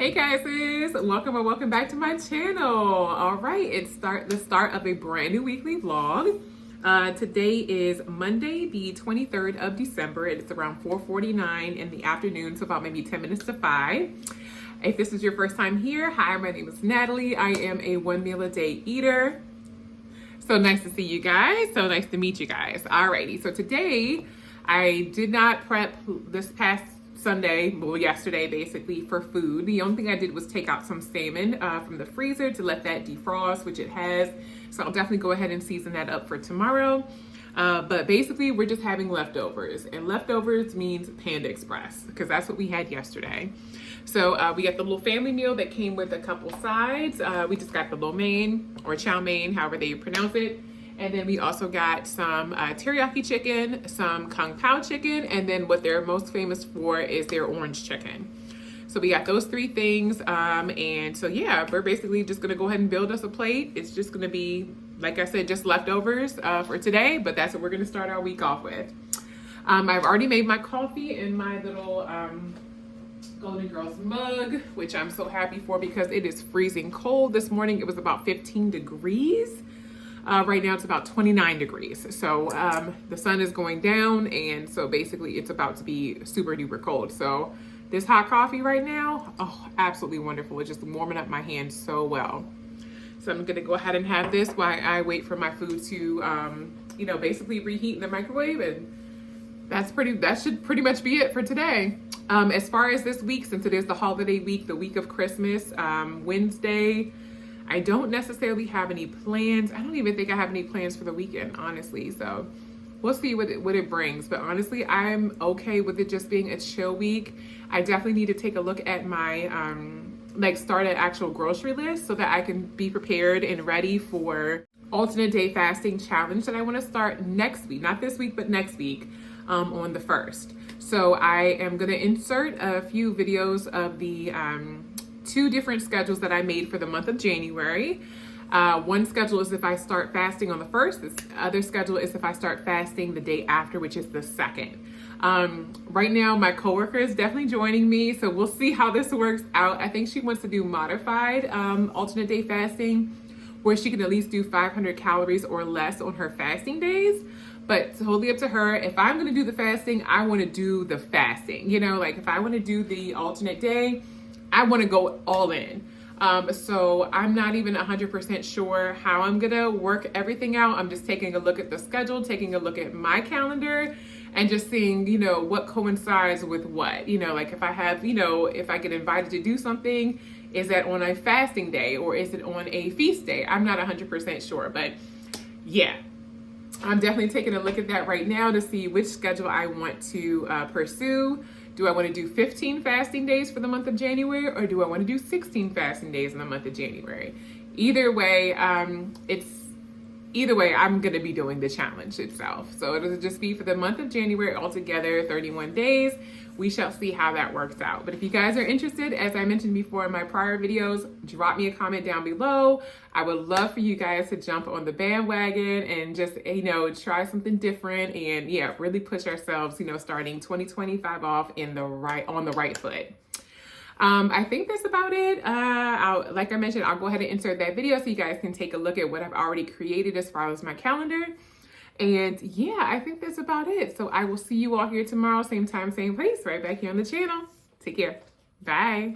Hey guys, welcome or welcome back to my channel. All right, it's the start of a brand new weekly vlog. Today is Monday, the 23rd of December. It's around 4:49 in the afternoon, so about maybe 10 minutes to 5. If this is your first time here, hi, my name is Natalie. I am a one meal a day eater. So nice to see you guys. So nice to meet you guys. Alrighty, so today I did not prep this past Sunday, well, yesterday basically, for food. The only thing I did was take out some salmon from the freezer to let that defrost, which it has. So I'll definitely go ahead and season that up for tomorrow. But basically, we're just having leftovers. And leftovers means Panda Express, because that's what we had yesterday. So we got the little family meal that came with a couple sides. We just got the lo mein, or chow mein, however they pronounce it. And then we also got some teriyaki chicken, some kung pao chicken, and then what they're most famous for is their orange chicken. So we got those three things. And so yeah, we're basically just gonna go ahead and build us a plate. It's just gonna be, like I said, just leftovers for today, but that's what we're gonna start our week off with. I've already made my coffee in my little Golden Girls mug, which I'm so happy for because it is freezing cold. This morning it was about 15 degrees. Right now it's about 29 degrees. So the sun is going down, and so basically it's about to be super duper cold. So this hot coffee right now, oh, absolutely wonderful. It's just warming up my hands so well. So I'm gonna go ahead and have this while I wait for my food to, basically reheat in the microwave, and that should pretty much be it for today. As far as this week, since it is the holiday week, the week of Christmas, Wednesday, I don't necessarily have any plans. I don't even think I have any plans for the weekend, honestly. So we'll see what it brings. But honestly, I'm okay with it just being a chill week. I definitely need to take a look at my, start an actual grocery list so that I can be prepared and ready for alternate day fasting challenge that I want to start next week. Not this week, but next week on the 1st. So I am going to insert a few videos of the two different schedules that I made for the month of January. One schedule is if I start fasting on the 1st. The other schedule is if I start fasting the day after, which is the 2nd. Right now, my coworker is definitely joining me, so we'll see how this works out. I think she wants to do modified alternate day fasting, where she can at least do 500 calories or less on her fasting days. But totally up to her. If I'm going to do the fasting, I want to do the fasting. If I want to do the alternate day, I want to go all in. So I'm not even 100% sure how I'm going to work everything out. I'm just taking a look at the schedule, taking a look at my calendar, and just seeing, what coincides with what. If I have, if I get invited to do something, is that on a fasting day or is it on a feast day? I'm not 100% sure, but yeah. I'm definitely taking a look at that right now to see which schedule I want to pursue. Do I want to do 15 fasting days for the month of January, or do I want to do 16 fasting days in the month of January? Either way, I'm going to be doing the challenge itself. So it'll just be for the month of January altogether, 31 days. We shall see how that works out. But if you guys are interested, as I mentioned before in my prior videos, drop me a comment down below. I would love for you guys to jump on the bandwagon and just, try something different and really push ourselves, starting 2025 off on the right foot. I think that's about it. Like I mentioned, I'll go ahead and insert that video so you guys can take a look at what I've already created as far as my calendar. And yeah, I think that's about it. So I will see you all here tomorrow, same time, same place, right back here on the channel. Take care. Bye.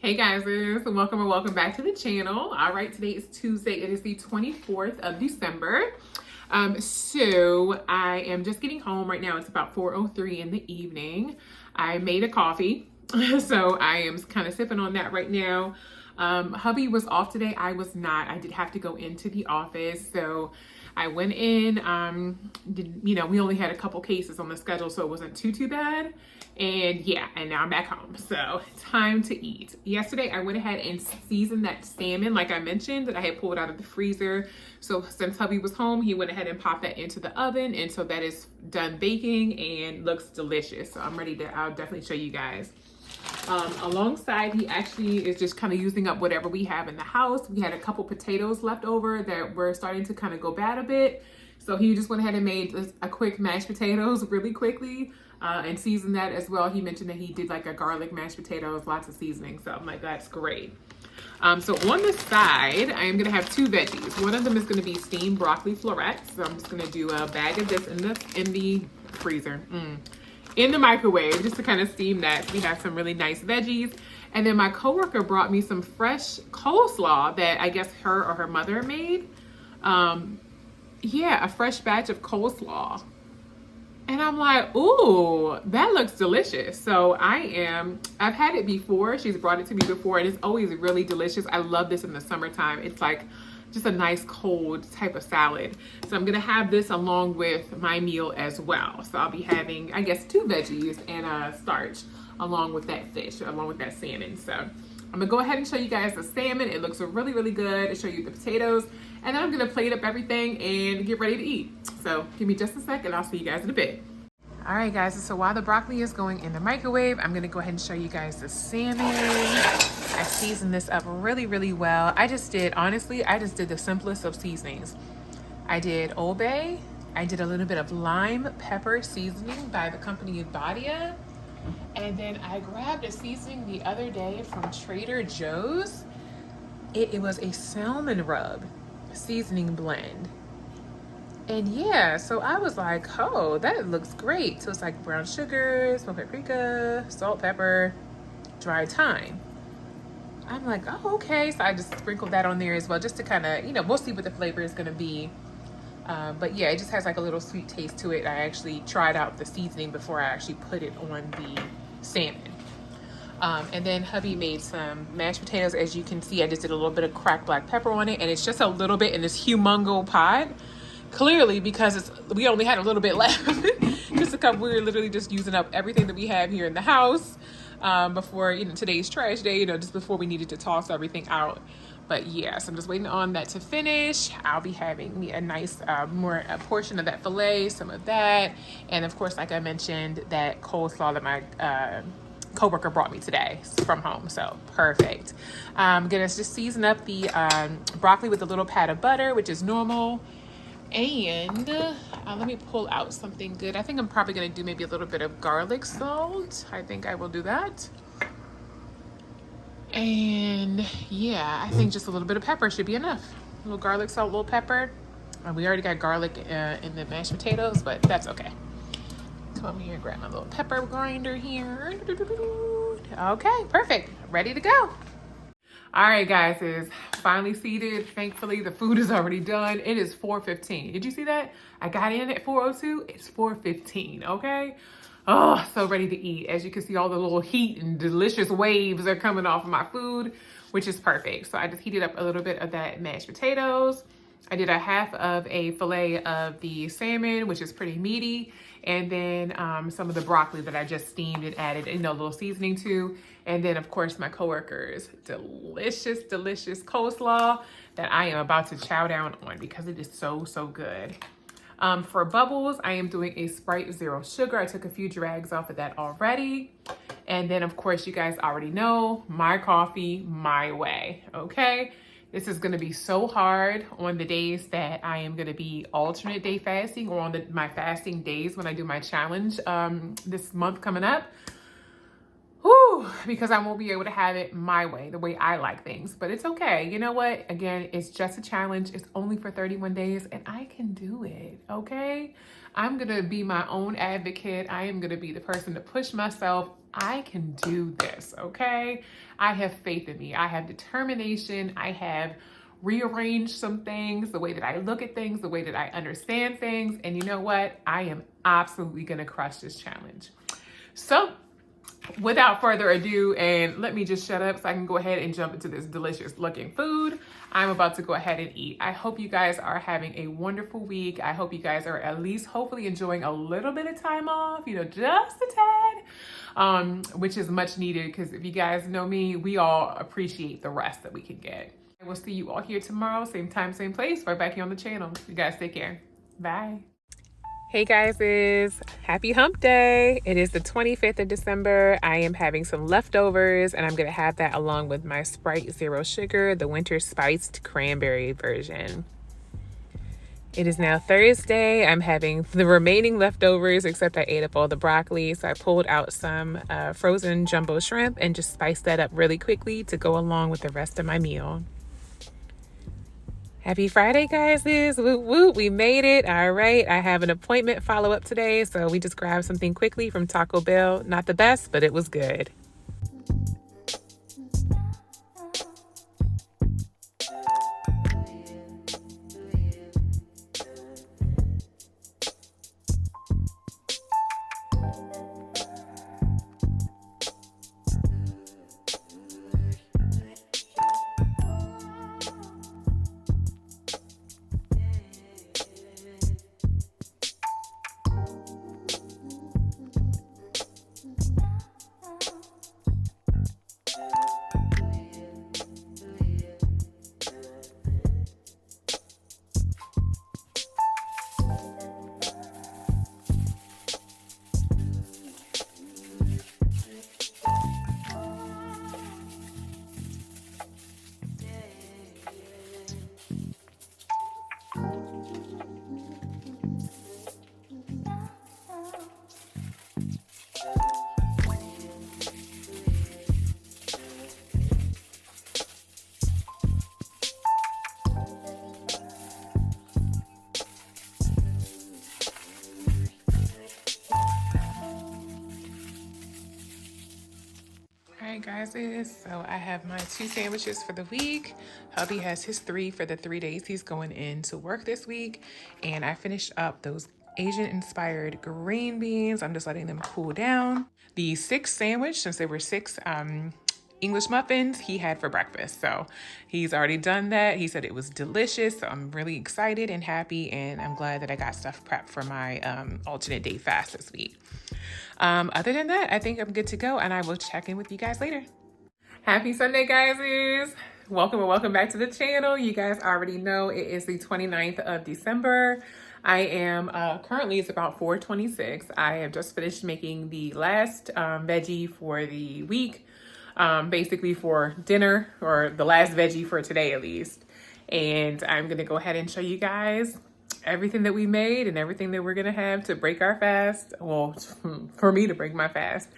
Hey guys, welcome and welcome back to the channel. All right, today is Tuesday. It is the 24th of December. So I am just getting home right now. It's about 4:03 in the evening. I made a coffee, so I am kind of sipping on that right now. Hubby was off today. I was not. I did have to go into the office, so I went in. We only had a couple cases on the schedule, so it wasn't too bad. And yeah, and now I'm back home. So time to eat. Yesterday, I went ahead and seasoned that salmon, like I mentioned, that I had pulled out of the freezer. So since hubby was home, he went ahead and popped that into the oven. And so that is done baking and looks delicious. So I'm ready to, I'll definitely show you guys. Alongside, he actually is just kind of using up whatever we have in the house. We had a couple potatoes left over that were starting to kind of go bad a bit. So he just went ahead and made a quick mashed potatoes really quickly and seasoned that as well. He mentioned that he did like a garlic mashed potatoes, lots of seasoning. So I'm like, that's great. So on the side, I am going to have two veggies. One of them is going to be steamed broccoli florets. So I'm just going to do a bag of this in the freezer. In the microwave, just to kind of steam that. So we have some really nice veggies. And then my coworker brought me some fresh coleslaw that I guess her or her mother made. A fresh batch of coleslaw. And I'm like, ooh, that looks delicious. So I've had it before. She's brought it to me before, and it's always really delicious. I love this in the summertime. It's like just a nice cold type of salad. So I'm gonna have this along with my meal as well. So I'll be having, I guess, two veggies and a starch along with that fish, along with that salmon. So I'm gonna go ahead and show you guys the salmon. It looks really, really good. I'll show you the potatoes. And then I'm gonna plate up everything and get ready to eat. So give me just a second, I'll see you guys in a bit. All right guys, so while the broccoli is going in the microwave, I'm gonna go ahead and show you guys the salmon. I seasoned this up really, really well. I just did the simplest of seasonings. I did Old Bay. I did a little bit of lime pepper seasoning by the company Badia. And then I grabbed a seasoning the other day from Trader Joe's. It was a salmon rub seasoning blend. And yeah, so I was like, oh, that looks great. So it's like brown sugar, smoked paprika, salt, pepper, dried thyme. I'm like, oh, okay. So I just sprinkled that on there as well, just to kind of, we'll see what the flavor is going to be. But yeah, it just has like a little sweet taste to it. I actually tried out the seasoning before I actually put it on the salmon. And then hubby made some mashed potatoes. As you can see, I just did a little bit of cracked black pepper on it, and it's just a little bit in this humongo pot. Clearly, because we only had a little bit left. We were literally just using up everything that we have here in the house before today's trash day. Just before we needed to toss everything out. But yeah, so I'm just waiting on that to finish. I'll be having me a nice a portion of that filet, some of that, and of course, like I mentioned, that coleslaw that my coworker brought me today from home. So perfect. I'm gonna just season up the broccoli with a little pat of butter, which is normal. And let me pull out something good. I think I'm probably gonna do maybe a little bit of garlic salt. I think I will do that. And yeah, I think just a little bit of pepper should be enough. A little garlic salt, a little pepper. We already got garlic in the mashed potatoes, but that's okay. Come over here and grab my little pepper grinder here. Okay, perfect. Ready to go. All right, guys, it's finally seated. Thankfully, the food is already done. It is 4:15. Did you see that? I got in at 4:02. It's 4:15, okay? Oh, so ready to eat. As you can see, all the little heat and delicious waves are coming off of my food, which is perfect. So I just heated up a little bit of that mashed potatoes. I did a half of a fillet of the salmon, which is pretty meaty. And then some of the broccoli that I just steamed and added, a little seasoning to. And then, of course, my coworker's delicious, delicious coleslaw that I am about to chow down on because it is so, so good. For bubbles, I am doing a Sprite Zero Sugar. I took a few drags off of that already. And then, of course, you guys already know, my coffee, my way, okay? This is gonna be so hard on the days that I am gonna be alternate day fasting, or on my fasting days when I do my challenge this month coming up. Whew, because I won't be able to have it my way, the way I like things. But it's okay. You know what? Again, it's just a challenge. It's only for 31 days and I can do it, okay? I'm gonna be my own advocate. I am gonna be the person to push myself. I can do this, okay? I have faith in me. I have determination. I have rearranged some things, the way that I look at things, the way that I understand things. And you know what? I am absolutely going to crush this challenge. So without further ado, and let me just shut up so I can go ahead and jump into this delicious looking food. I'm about to go ahead and eat. I hope you guys are having a wonderful week. I hope you guys are at least hopefully enjoying a little bit of time off, just a tad, which is much needed because if you guys know me, we all appreciate the rest that we can get. I will see you all here tomorrow, same time, same place, right back here on the channel. You guys take care. Bye. Hey guys, happy hump day. It is the 25th of December. I am having some leftovers and I'm going to have that along with my Sprite Zero Sugar, the winter spiced cranberry version. It is now Thursday. I'm having the remaining leftovers, except I ate up all the broccoli. So I pulled out some frozen jumbo shrimp and just spiced that up really quickly to go along with the rest of my meal. Happy Friday, guys. Woo woo, we made it. All right, I have an appointment follow-up today, so we just grabbed something quickly from Taco Bell. Not the best, but it was good. Guys, so I have my 2 sandwiches for the week. Hubby has his 3 for the 3 days he's going in to work this week, and I finished up those Asian inspired green beans. I'm just letting them cool down. The 6 sandwich, since there were 6 English muffins, he had for breakfast, so he's already done that. He said it was delicious, so I'm really excited and happy, and I'm glad that I got stuff prepped for my alternate day fast this week. Other than that, I think I'm good to go, and I will check in with you guys later. Happy Sunday, guys. Welcome and welcome back to the channel. You guys already know it is the 29th of December. I am currently, it's about 4:26. I have just finished making the last veggie for the week, basically for dinner, or the last veggie for today at least. And I'm gonna go ahead and show you guys everything that we made and everything that we're gonna have to break our fast. Well, for me to break my fast,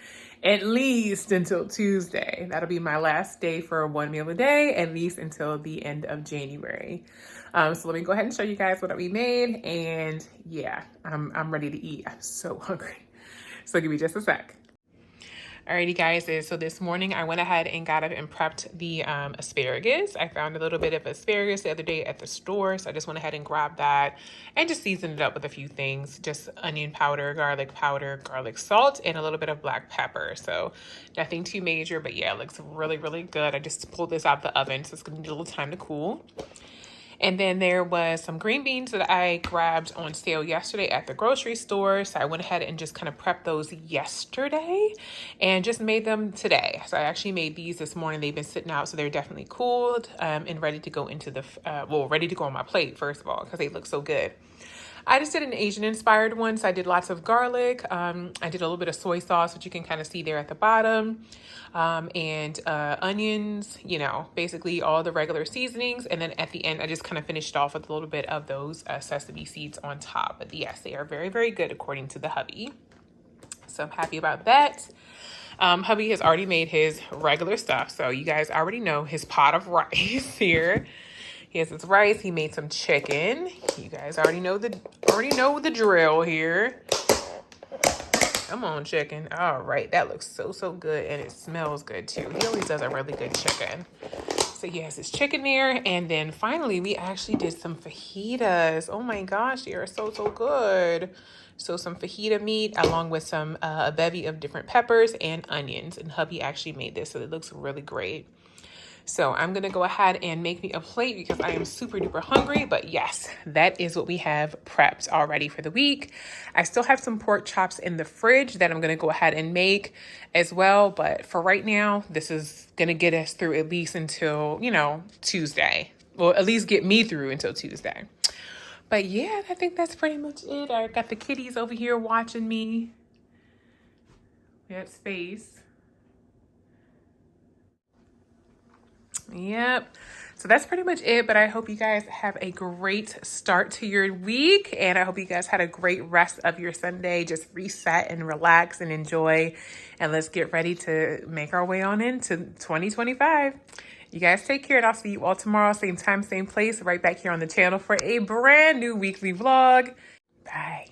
at least until Tuesday. That'll be my last day for 1 meal a day, at least until the end of January. So let me go ahead and show you guys what we made. And yeah, I'm ready to eat. I'm so hungry. So give me just a sec. Alrighty, guys, so this morning I went ahead and got up and prepped the asparagus. I found a little bit of asparagus the other day at the store, so I just went ahead and grabbed that and just seasoned it up with a few things, just onion powder, garlic salt, and a little bit of black pepper. So nothing too major, but yeah, it looks really, really good. I just pulled this out the oven, so it's gonna need a little time to cool. And then there was some green beans that I grabbed on sale yesterday at the grocery store. So I went ahead and just kind of prepped those yesterday and just made them today. So I actually made these this morning. They've been sitting out, so they're definitely cooled and ready to go into the, ready to go on my plate, first of all, because they look so good. I just did an Asian inspired one. So I did lots of garlic. I did a little bit of soy sauce, which you can kind of see there at the bottom. And onions, basically all the regular seasonings. And then at the end, I just kind of finished off with a little bit of those sesame seeds on top. But yes, they are very, very good according to the hubby. So I'm happy about that. Hubby has already made his regular stuff. So you guys already know his pot of rice here. He has his rice. He made some chicken. You guys already know the drill here. Come on, chicken. All right, that looks so good, and it smells good too. He always does a really good chicken. So he has his chicken there, and then finally we actually did some fajitas. Oh my gosh, they are so good. So some fajita meat along with some a bevy of different peppers and onions, and hubby actually made this, so it looks really great. So I'm gonna go ahead and make me a plate because I am super duper hungry. But yes, that is what we have prepped already for the week. I still have some pork chops in the fridge that I'm gonna go ahead and make as well. But for right now, this is gonna get us through at least until, Tuesday. Well, at least get me through until Tuesday. But yeah, I think that's pretty much it. I got the kitties over here watching me. We have space. Yep. So that's pretty much it, but I hope you guys have a great start to your week, and I hope you guys had a great rest of your Sunday. Just reset and relax and enjoy, and let's get ready to make our way on into 2025. You guys take care, and I'll see you all tomorrow, same time, same place, right back here on the channel for a brand new weekly vlog. Bye.